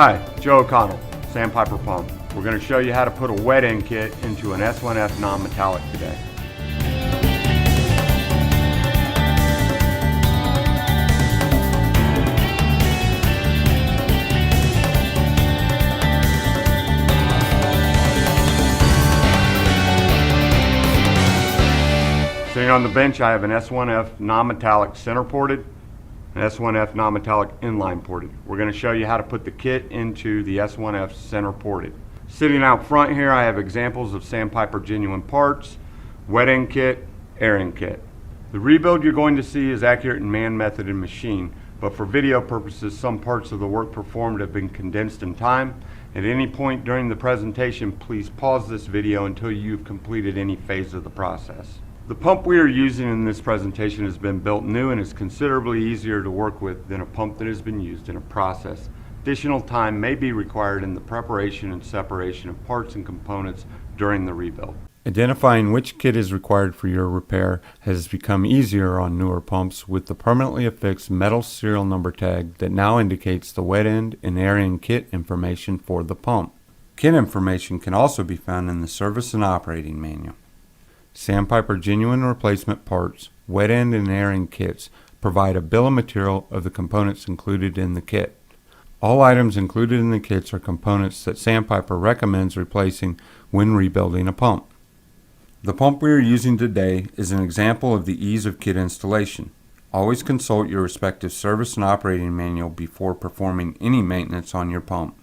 Hi, Joe O'Connell, Sandpiper Pump. We're going to show you how to put a wet end kit into an S1F non-metallic today. Sitting on the bench, I have an S1F non-metallic center ported, an S1F non-metallic inline ported. We're going to show you how to put the kit into the S1F center ported. Sitting out front here, I have examples of Sandpiper genuine parts, wet end kit, air end kit. The rebuild you're going to see is accurate in man, method, and machine, but for video purposes, some parts of the work performed have been condensed in time. At any point during the presentation, please pause this video until you've completed any phase of the process. The pump we are using in this presentation has been built new and is considerably easier to work with than a pump that has been used in a process. Additional time may be required in the preparation and separation of parts and components during the rebuild. Identifying which kit is required for your repair has become easier on newer pumps with the permanently affixed metal serial number tag that now indicates the wet end and air end kit information for the pump. Kit information can also be found in the service and operating manual. Sandpiper genuine replacement parts, wet end and air end kits provide a bill of material of the components included in the kit. All items included in the kits are components that Sandpiper recommends replacing when rebuilding a pump. The pump we are using today is an example of the ease of kit installation. Always consult your respective service and operating manual before performing any maintenance on your pump.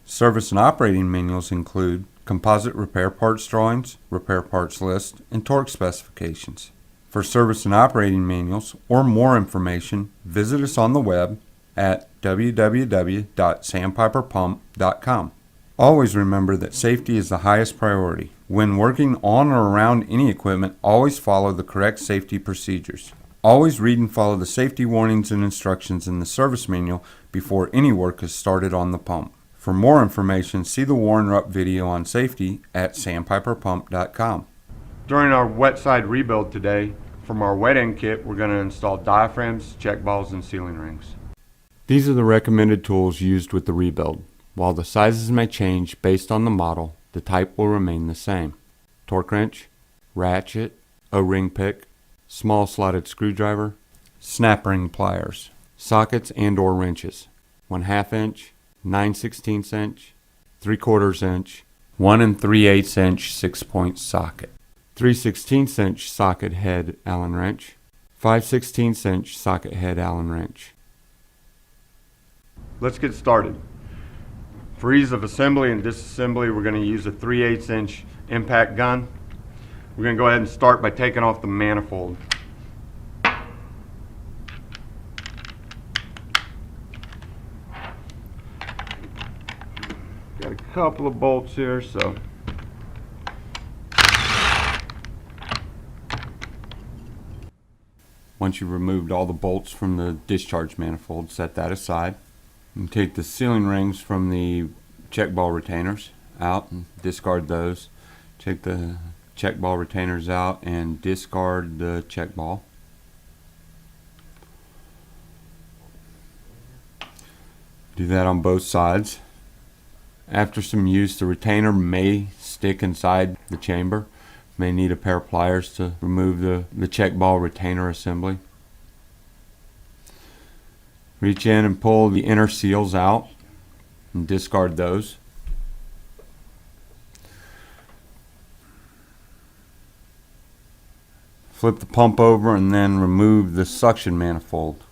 Service and operating manuals include composite repair parts drawings, repair parts list, and torque specifications. For service and operating manuals or more information, visit us on the web at www.sandpiperpump.com. Always remember that safety is the highest priority. When working on or around any equipment, always follow the correct safety procedures. Always read and follow the safety warnings and instructions in the service manual before any work is started on the pump. For more information, see the Warren-Rupp video on safety at sandpiperpump.com. During our wet side rebuild today, from our wet end kit, we're going to install diaphragms, check balls, and sealing rings. These are the recommended tools used with the rebuild. While the sizes may change based on the model, the type will remain the same. Torque wrench, ratchet, O-ring pick, small slotted screwdriver, snap ring pliers, sockets and or wrenches, 1/2 inch, 9/16 inch, 3/4 inch, 1 3/8 inch 6-point socket, 3/16 inch socket head Allen wrench, 5/16 inch socket head Allen wrench. Let's get started. For ease of assembly and disassembly, we're going to use a 3/8 inch impact gun. We're going to go ahead and start by taking off the manifold. Got a couple of bolts here, so once you've removed all the bolts from the discharge manifold, set that aside. And take the sealing rings from the check ball retainers out and discard those. Take the check ball retainers out and discard the check ball. Do that on both sides. After some use, the retainer may stick inside the chamber. May need a pair of pliers to remove the check ball retainer assembly. Reach in and pull the inner seals out and discard those. Flip the pump over and then remove the suction manifold.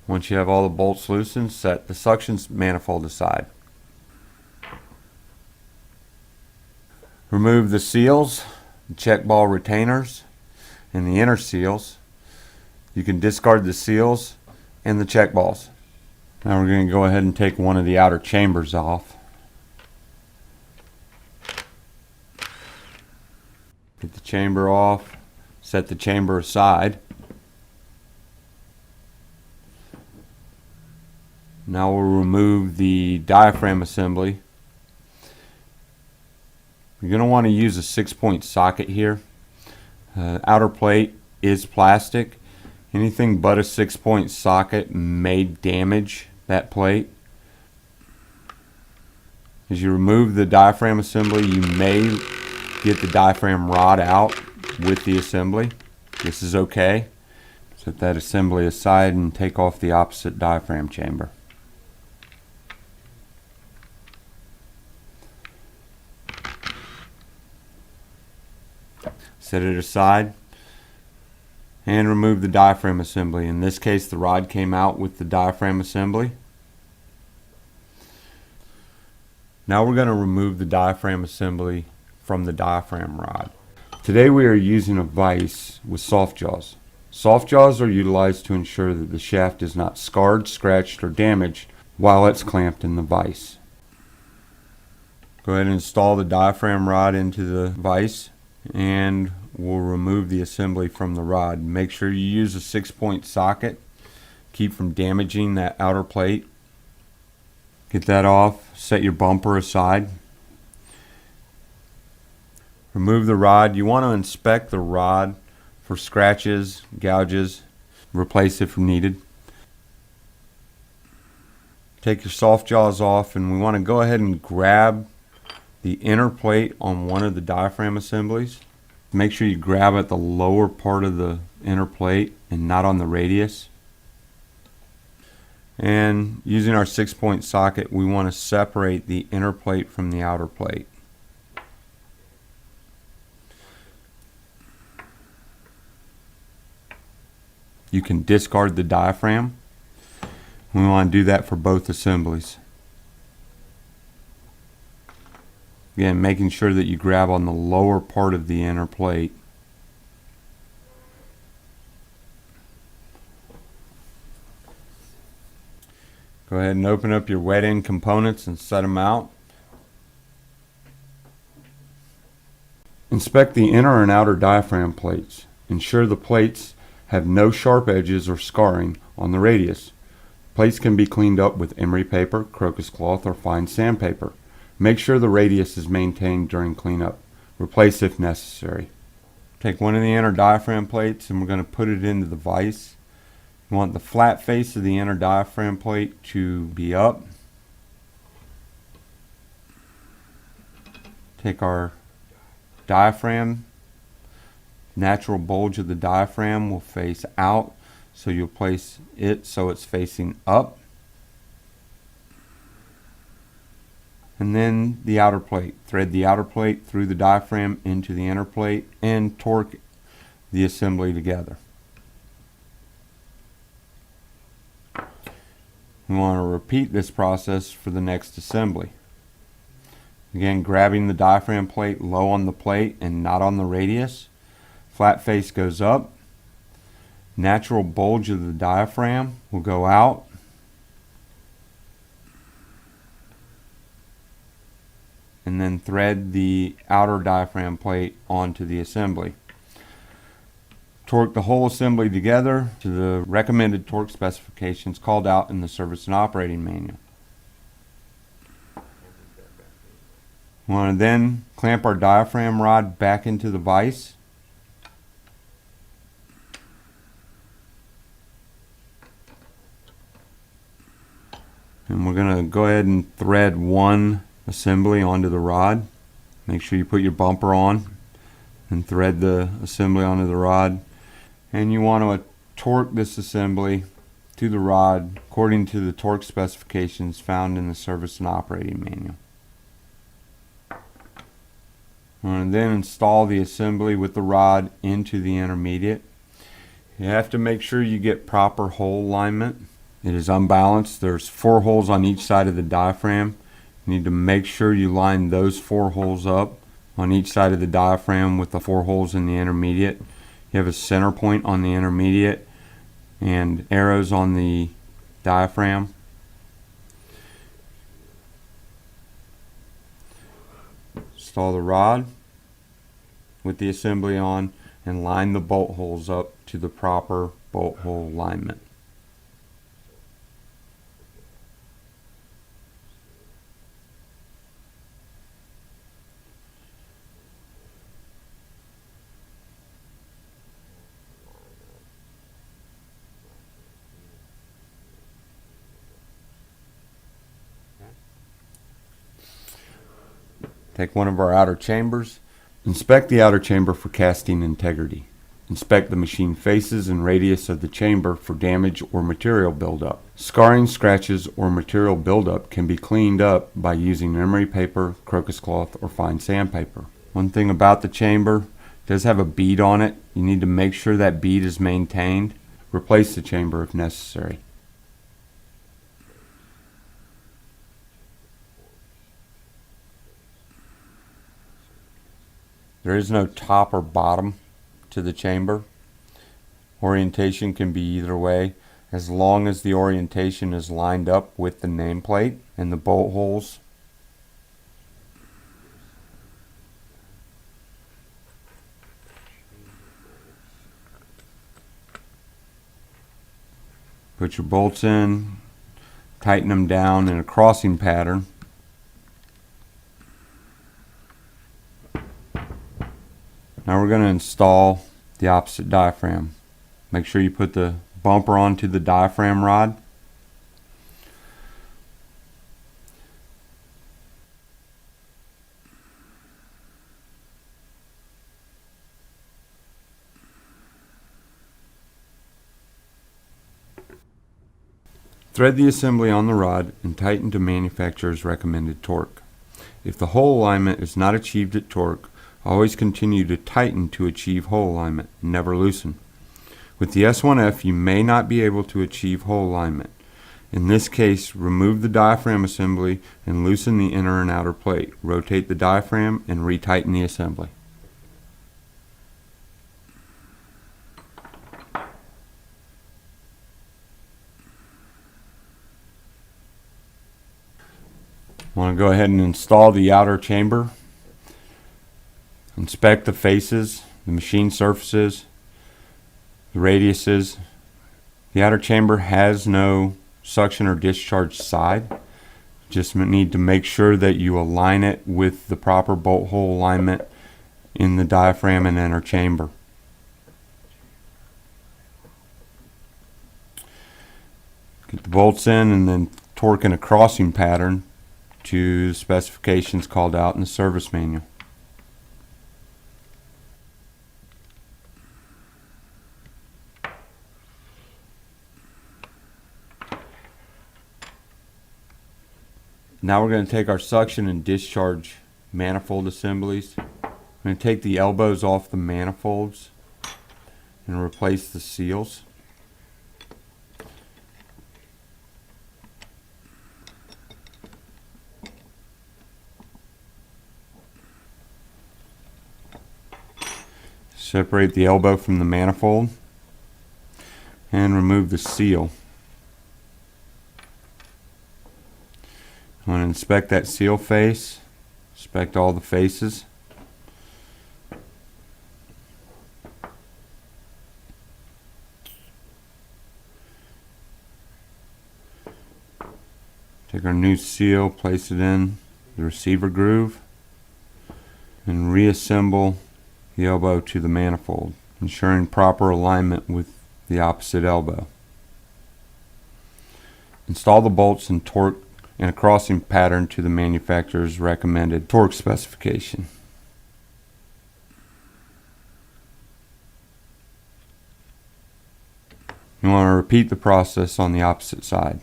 Once you have all the bolts loosened, set the suction manifold aside. Remove the seals, the check ball retainers, and the inner seals. You can discard the seals and the check balls. Now we're going to go ahead and take one of the outer chambers off. Get the chamber off, set the chamber aside. Now we'll remove the diaphragm assembly. You're going to want to use a 6-point socket here. Outer plate is plastic. Anything but a 6-point socket may damage that plate. As you remove the diaphragm assembly, you may get the diaphragm rod out with the assembly. This is okay. Set that assembly aside and take off the opposite diaphragm chamber. Set it aside and remove the diaphragm assembly. In this case, the rod came out with the diaphragm assembly. Now we're going to remove the diaphragm assembly from the diaphragm rod. Today we are using a vise with soft jaws. Soft jaws are utilized to ensure that the shaft is not scarred, scratched, or damaged while it's clamped in the vise. Go ahead and install the diaphragm rod into the vise, and we'll remove the assembly from the rod. Make sure you use a 6-point socket. Keep from damaging that outer plate. Get that off. Set your bumper aside. Remove the rod. You want to inspect the rod for scratches, gouges. Replace if needed. Take your soft jaws off, and we want to go ahead and grab the inner plate on one of the diaphragm assemblies. Make sure you grab at the lower part of the inner plate and not on the radius. And using our 6-point socket, we want to separate the inner plate from the outer plate. You can discard the diaphragm. We want to do that for both assemblies. Again, making sure that you grab on the lower part of the inner plate. Go ahead and open up your wet end components and set them out. Inspect the inner and outer diaphragm plates. Ensure the plates have no sharp edges or scarring on the radius. Plates can be cleaned up with emery paper, crocus cloth, or fine sandpaper. Make sure the radius is maintained during cleanup. Replace if necessary. Take one of the inner diaphragm plates and we're going to put it into the vise. You want the flat face of the inner diaphragm plate to be up. Take our diaphragm. Natural bulge of the diaphragm will face out, so you'll place it so it's facing up. And then the outer plate. Thread the outer plate through the diaphragm into the inner plate and torque the assembly together. We want to repeat this process for the next assembly. Again, grabbing the diaphragm plate low on the plate and not on the radius. Flat face goes up. Natural bulge of the diaphragm will go out. And then thread the outer diaphragm plate onto the assembly. Torque the whole assembly together to the recommended torque specifications called out in the service and operating manual. We want to then clamp our diaphragm rod back into the vise. And we're going to go ahead and thread one assembly onto the rod. Make sure you put your bumper on and thread the assembly onto the rod. And you want to torque this assembly to the rod according to the torque specifications found in the service and operating manual. And then install the assembly with the rod into the intermediate. You have to make sure you get proper hole alignment. It is unbalanced. There's 4 holes on each side of the diaphragm. You need to make sure you line those 4 holes up on each side of the diaphragm with the 4 holes in the intermediate. You have a center point on the intermediate and arrows on the diaphragm. Install the rod with the assembly on and line the bolt holes up to the proper bolt hole alignment. Take one of our outer chambers. Inspect the outer chamber for casting integrity. Inspect the machine faces and radius of the chamber for damage or material buildup. Scarring, scratches, or material buildup can be cleaned up by using emery paper, crocus cloth, or fine sandpaper. One thing about the chamber, it does have a bead on it. You need to make sure that bead is maintained. Replace the chamber if necessary. There is no top or bottom to the chamber. Orientation can be either way, as long as the orientation is lined up with the nameplate and the bolt holes. Put your bolts in, tighten them down in a crossing pattern. Now we're going to install the opposite diaphragm. Make sure you put the bumper onto the diaphragm rod. Thread the assembly on the rod and tighten to manufacturer's recommended torque. If the hole alignment is not achieved at torque, always continue to tighten to achieve hole alignment, and never loosen. With the S1F, you may not be able to achieve hole alignment. In this case, remove the diaphragm assembly and loosen the inner and outer plate. Rotate the diaphragm and retighten the assembly. I want to go ahead and install the outer chamber. Inspect the faces, the machine surfaces, the radiuses. The outer chamber has no suction or discharge side. Just need to make sure that you align it with the proper bolt hole alignment in the diaphragm and inner chamber. Get the bolts in and then torque in a crossing pattern to the specifications called out in the service manual. Now we're going to take our suction and discharge manifold assemblies. I'm going to take the elbows off the manifolds and replace the seals. Separate the elbow from the manifold and remove the seal. I want to inspect that seal face, inspect all the faces. Take our new seal, place it in the receiver groove, and reassemble the elbow to the manifold, ensuring proper alignment with the opposite elbow. Install the bolts and torque in a crossing pattern to the manufacturer's recommended torque specification. You want to repeat the process on the opposite side.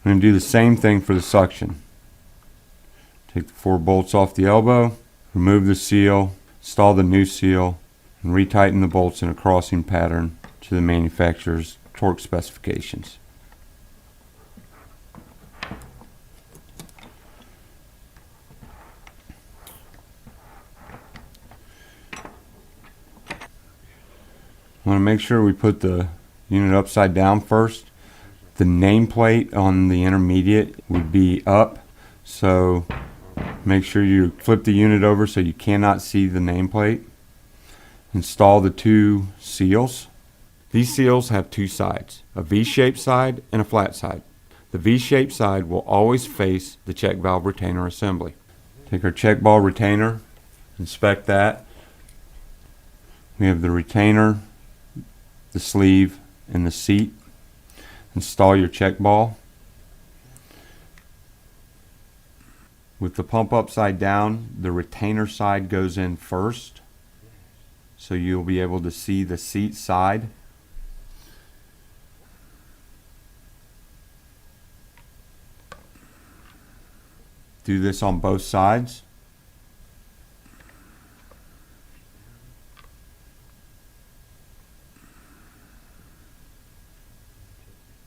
I'm going to do the same thing for the suction. Take the 4 bolts off the elbow, remove the seal, install the new seal, and retighten the bolts in a crossing pattern to the manufacturer's torque specifications. I want to make sure we put the unit upside down first. The nameplate on the intermediate would be up, so make sure you flip the unit over so you cannot see the nameplate. Install the 2 seals. These seals have 2 sides, a V-shaped side and a flat side. The V-shaped side will always face the check valve retainer assembly. Take our check ball retainer, inspect that. We have the retainer the sleeve, and the seat. Install your check ball. With the pump upside down, the retainer side goes in first, so you'll be able to see the seat side. Do this on both sides.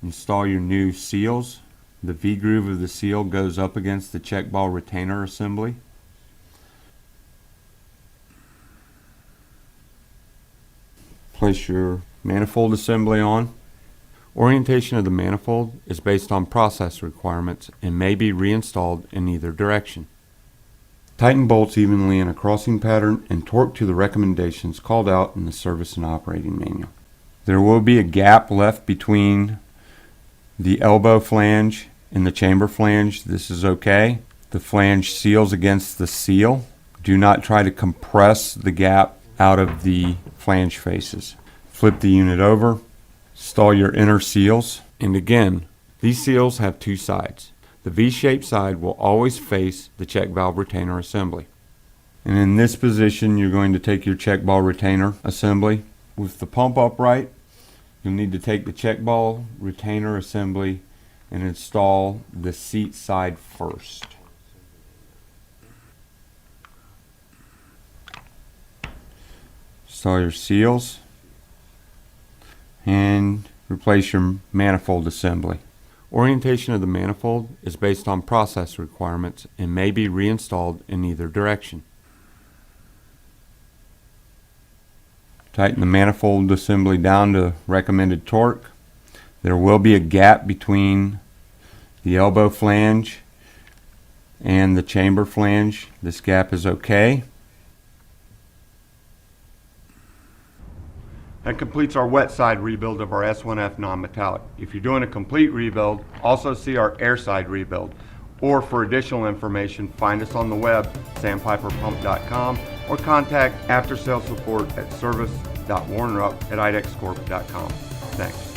Install your new seals. The V-groove of the seal goes up against the check ball retainer assembly. Place your manifold assembly on. Orientation of the manifold is based on process requirements and may be reinstalled in either direction. Tighten bolts evenly in a crossing pattern and torque to the recommendations called out in the service and operating manual. There will be a gap left between the elbow flange and the chamber flange. This is okay. The flange seals against the seal. Do not try to compress the gap out of the flange faces. Flip the unit over. Install your inner seals. And again, these seals have two sides. The V-shaped side will always face the check valve retainer assembly. And in this position, you're going to take your check ball retainer assembly. With the pump upright, you'll need to take the check ball retainer assembly and install the seat side first. Install your seals and replace your manifold assembly. Orientation of the manifold is based on process requirements and may be reinstalled in either direction. Tighten the manifold assembly down to recommended torque. There will be a gap between the elbow flange and the chamber flange. This gap is okay. That completes our wet side rebuild of our S1F non-metallic. If you're doing a complete rebuild, also see our air side rebuild. Or for additional information, find us on the web, sandpiperpump.com, or contact after sales support at service.warnerup@idexcorp.com. Thanks.